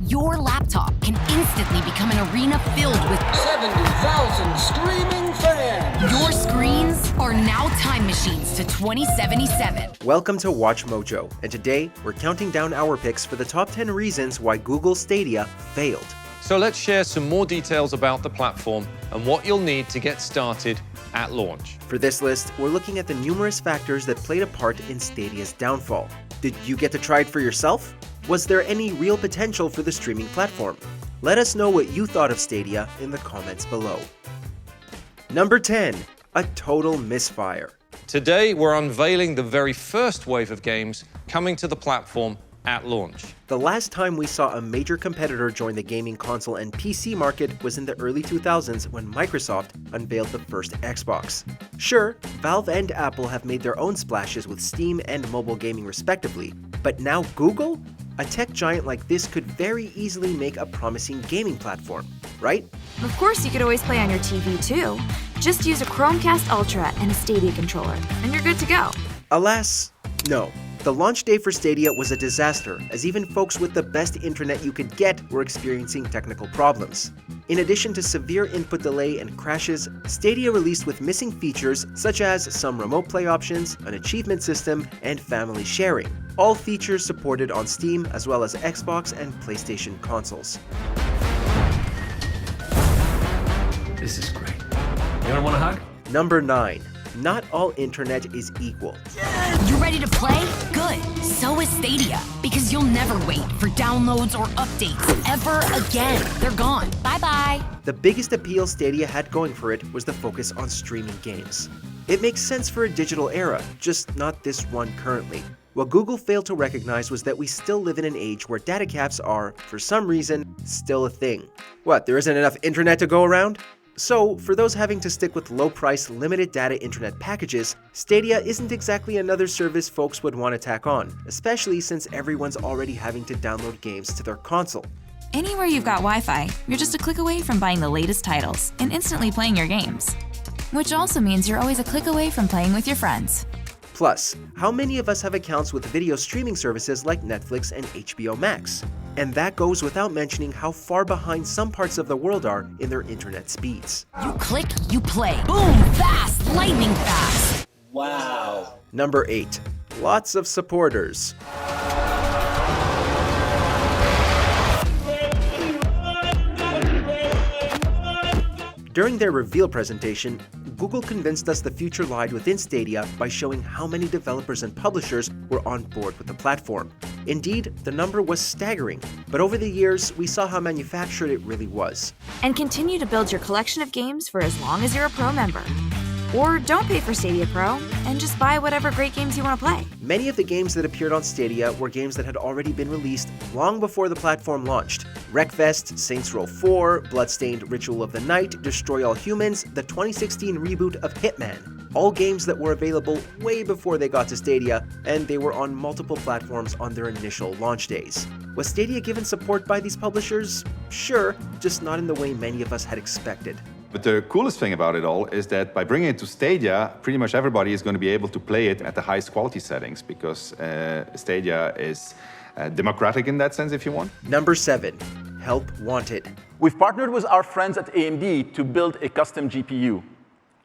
your laptop can instantly become an arena filled with 70,000 screaming fans. Your screens are now time machines to 2077. Welcome to WatchMojo, and today we're counting down our picks for the top 10 reasons why Google Stadia failed. So let's share some more details about the platform and what you'll need to get started at launch. For this list, we're looking at the numerous factors that played a part in Stadia's downfall. Did you get to try it for yourself? Was there any real potential for the streaming platform? Let us know what you thought of Stadia in the comments below. Number 10. A total misfire. Today, we're unveiling the very first wave of games coming to the platform at launch. The last time we saw a major competitor join the gaming console and PC market was in the early 2000s when Microsoft unveiled the first Xbox. Sure, Valve and Apple have made their own splashes with Steam and mobile gaming respectively, but now Google? A tech giant like this could very easily make a promising gaming platform, right? Of course, you could always play on your TV too. Just use a Chromecast Ultra and a Stadia controller, and you're good to go. Alas, no. The launch day for Stadia was a disaster, as even folks with the best internet you could get were experiencing technical problems. In addition to severe input delay and crashes, Stadia released with missing features such as some remote play options, an achievement system, and family sharing. All features supported on Steam as well as Xbox and PlayStation consoles. This is great. You want a hug? Number 9. Not all internet is equal. You ready to play? Good. So is Stadia, because you'll never wait for downloads or updates ever again. They're gone. Bye-bye. The biggest appeal Stadia had going for it was the focus on streaming games. It makes sense for a digital era, just not this one currently. What Google failed to recognize was that we still live in an age where data caps are, for some reason, still a thing. What, there isn't enough internet to go around? So, for those having to stick with low-price, limited data internet packages, Stadia isn't exactly another service folks would want to tack on, especially since everyone's already having to download games to their console. Anywhere you've got Wi-Fi, you're just a click away from buying the latest titles and instantly playing your games. Which also means you're always a click away from playing with your friends. Plus, how many of us have accounts with video streaming services like Netflix and HBO Max? And that goes without mentioning how far behind some parts of the world are in their internet speeds. You click, you play. Boom, fast, lightning fast. Wow. Number 8. Lots of supporters. During their reveal presentation, Google convinced us the future lied within Stadia by showing how many developers and publishers were on board with the platform. Indeed, the number was staggering, but over the years, we saw how manufactured it really was. And continue to build your collection of games for as long as you're a Pro member. Or don't pay for Stadia Pro and just buy whatever great games you want to play. Many of the games that appeared on Stadia were games that had already been released long before the platform launched. Wreckfest, Saints Row 4, Bloodstained Ritual of the Night, Destroy All Humans, the 2016 reboot of Hitman. All games that were available way before they got to Stadia, and they were on multiple platforms on their initial launch days. Was Stadia given support by these publishers? Sure, just not in the way many of us had expected. But the coolest thing about it all is that by bringing it to Stadia, pretty much everybody is going to be able to play it at the highest quality settings because Stadia is democratic in that sense, if you want. Number 7. Help wanted. We've partnered with our friends at AMD to build a custom GPU.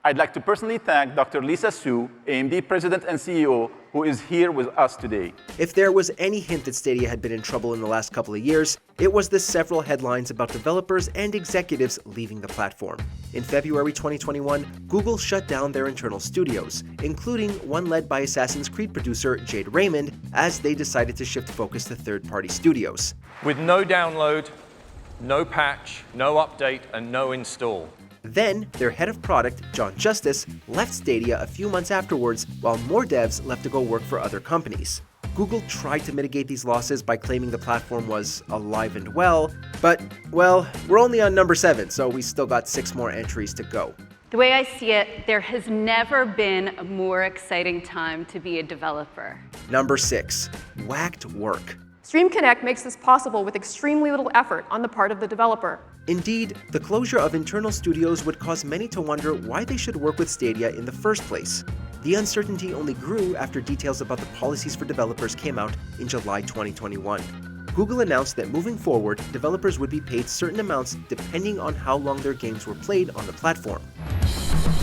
I'd like to personally thank Dr. Lisa Su, AMD President and CEO, who is here with us today. If there was any hint that Stadia had been in trouble in the last couple of years, it was the several headlines about developers and executives leaving the platform. In February 2021, Google shut down their internal studios, including one led by Assassin's Creed producer Jade Raymond, as they decided to shift focus to third-party studios. With no download, no patch, no update, and no install. Then, their head of product, John Justice, left Stadia a few months afterwards, while more devs left to go work for other companies. Google tried to mitigate these losses by claiming the platform was alive and well, but, well, we're only on number 7, so we still got 6 more entries to go. The way I see it, there has never been a more exciting time to be a developer. Number 6. Whacked work. Stream Connect makes this possible with extremely little effort on the part of the developer. Indeed, the closure of internal studios would cause many to wonder why they should work with Stadia in the first place. The uncertainty only grew after details about the policies for developers came out in July 2021. Google announced that moving forward, developers would be paid certain amounts depending on how long their games were played on the platform.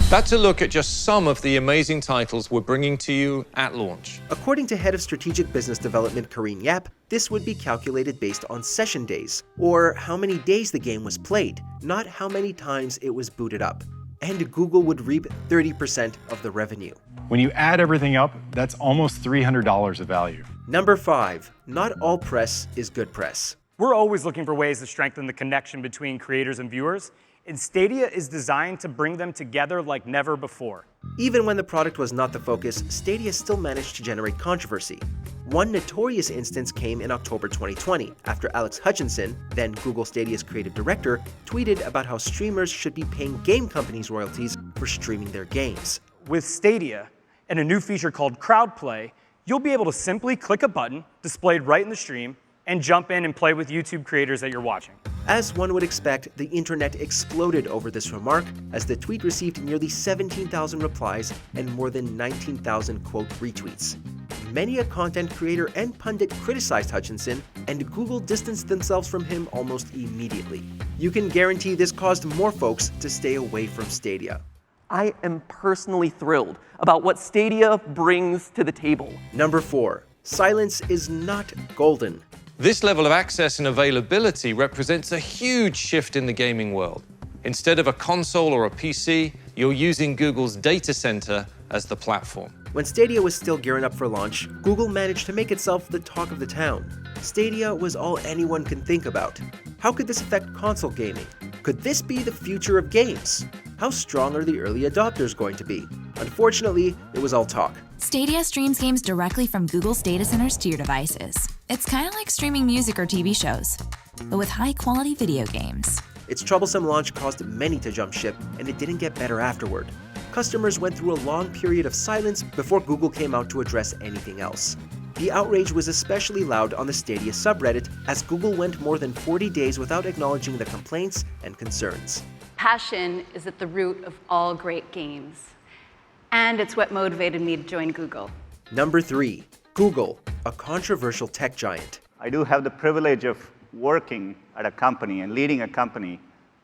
That's a look at just some of the amazing titles we're bringing to you at launch. According to Head of Strategic Business Development Karine Yap, this would be calculated based on session days, or how many days the game was played, not how many times it was booted up. And Google would reap 30% of the revenue. When you add everything up, that's almost $300 of value. Number 5. Not all press is good press. We're always looking for ways to strengthen the connection between creators and viewers, and Stadia is designed to bring them together like never before. Even when the product was not the focus, Stadia still managed to generate controversy. One notorious instance came in October 2020, after Alex Hutchinson, then Google Stadia's creative director, tweeted about how streamers should be paying game companies royalties for streaming their games. With Stadia and a new feature called Crowd Play, you'll be able to simply click a button displayed right in the stream and jump in and play with YouTube creators that you're watching. As one would expect, the internet exploded over this remark, as the tweet received nearly 17,000 replies and more than 19,000 quote retweets. Many a content creator and pundit criticized Hutchinson, and Google distanced themselves from him almost immediately. You can guarantee this caused more folks to stay away from Stadia. I am personally thrilled about what Stadia brings to the table. Number 4. Silence is not golden. This level of access and availability represents a huge shift in the gaming world. Instead of a console or a PC, you're using Google's data center as the platform. When Stadia was still gearing up for launch, Google managed to make itself the talk of the town. Stadia was all anyone can think about. How could this affect console gaming? Could this be the future of games? How strong are the early adopters going to be? Unfortunately, it was all talk. Stadia streams games directly from Google's data centers to your devices. It's kind of like streaming music or TV shows, but with high-quality video games. Its troublesome launch caused many to jump ship, and it didn't get better afterward. Customers went through a long period of silence before Google came out to address anything else. The outrage was especially loud on the Stadia subreddit, as Google went more than 40 days without acknowledging the complaints and concerns. Passion is at the root of all great games, and it's what motivated me to join Google. Number 3. Google, a controversial tech giant. I do have the privilege of working at a company and leading a company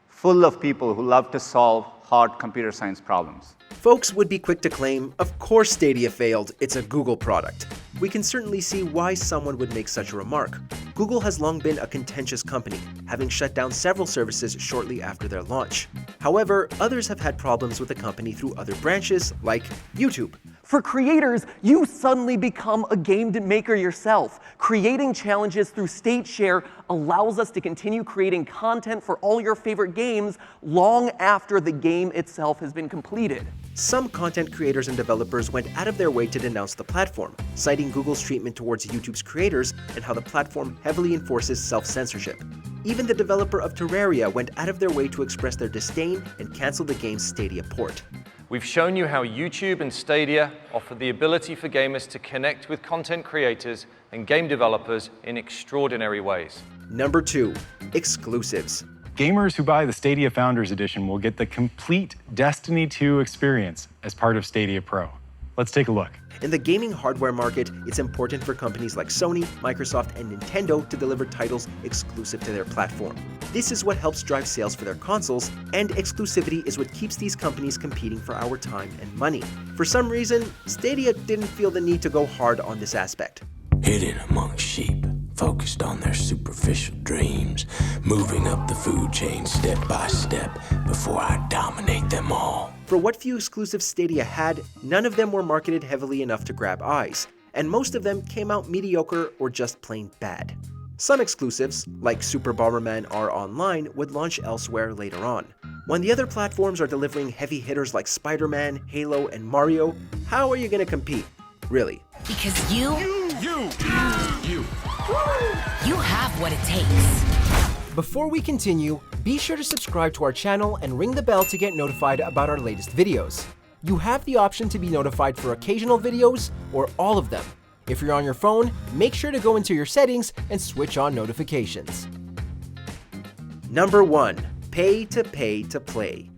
full of people who love to solve hard computer science problems. Folks would be quick to claim, of course Stadia failed, it's a Google product. We can certainly see why someone would make such a remark. Google has long been a contentious company, having shut down several services shortly after their launch. However, others have had problems with the company through other branches, like YouTube. For creators, you suddenly become a game maker yourself. Creating challenges through StateShare allows us to continue creating content for all your favorite games long after the game itself has been completed. Some content creators and developers went out of their way to denounce the platform, citing Google's treatment towards YouTube's creators and how the platform heavily enforces self-censorship. Even the developer of Terraria went out of their way to express their disdain and cancel the game's Stadia port. We've shown you how YouTube and Stadia offer the ability for gamers to connect with content creators and game developers in extraordinary ways. Number 2. Exclusives. Gamers who buy the Stadia Founders Edition will get the complete Destiny 2 experience as part of Stadia Pro. Let's take a look. In the gaming hardware market, it's important for companies like Sony, Microsoft, and Nintendo to deliver titles exclusive to their platform. This is what helps drive sales for their consoles, and exclusivity is what keeps these companies competing for our time and money. For some reason, Stadia didn't feel the need to go hard on this aspect. Hidden among sheep, focused on their superficial dreams, moving up the food chain step by step before I dominate them all. For what few exclusives Stadia had, none of them were marketed heavily enough to grab eyes, and most of them came out mediocre or just plain bad. Some exclusives, like Super Bomberman R Online, would launch elsewhere later on. When the other platforms are delivering heavy hitters like Spider-Man, Halo, and Mario, how are you going to compete? Really? Because you have what it takes. Before we continue, be sure to subscribe to our channel and ring the bell to get notified about our latest videos. You have the option to be notified for occasional videos or all of them. If you're on your phone, make sure to go into your settings and switch on notifications. Number 1. Pay to play.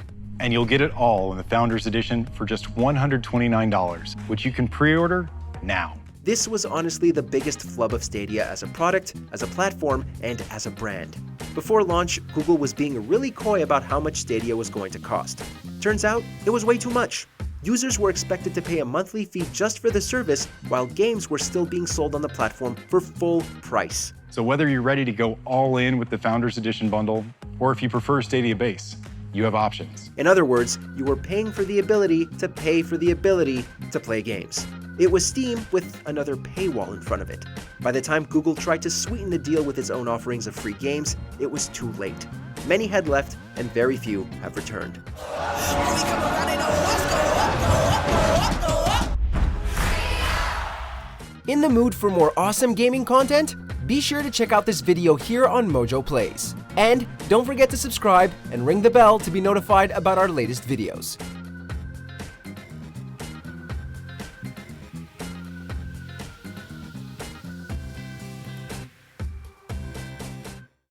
And you'll get it all in the Founders Edition for just $129, which you can pre-order now. This was honestly the biggest flub of Stadia as a product, as a platform, and as a brand. Before launch, Google was being really coy about how much Stadia was going to cost. Turns out, it was way too much. Users were expected to pay a monthly fee just for the service, while games were still being sold on the platform for full price. So whether you're ready to go all in with the Founders Edition bundle, or if you prefer Stadia Base, you have options. In other words, you were paying for the ability to pay for the ability to play games. It was Steam with another paywall in front of it. By the time Google tried to sweeten the deal with its own offerings of free games, it was too late. Many had left, and very few have returned. In the mood for more awesome gaming content? Be sure to check out this video here on Mojo Plays. And don't forget to subscribe and ring the bell to be notified about our latest videos.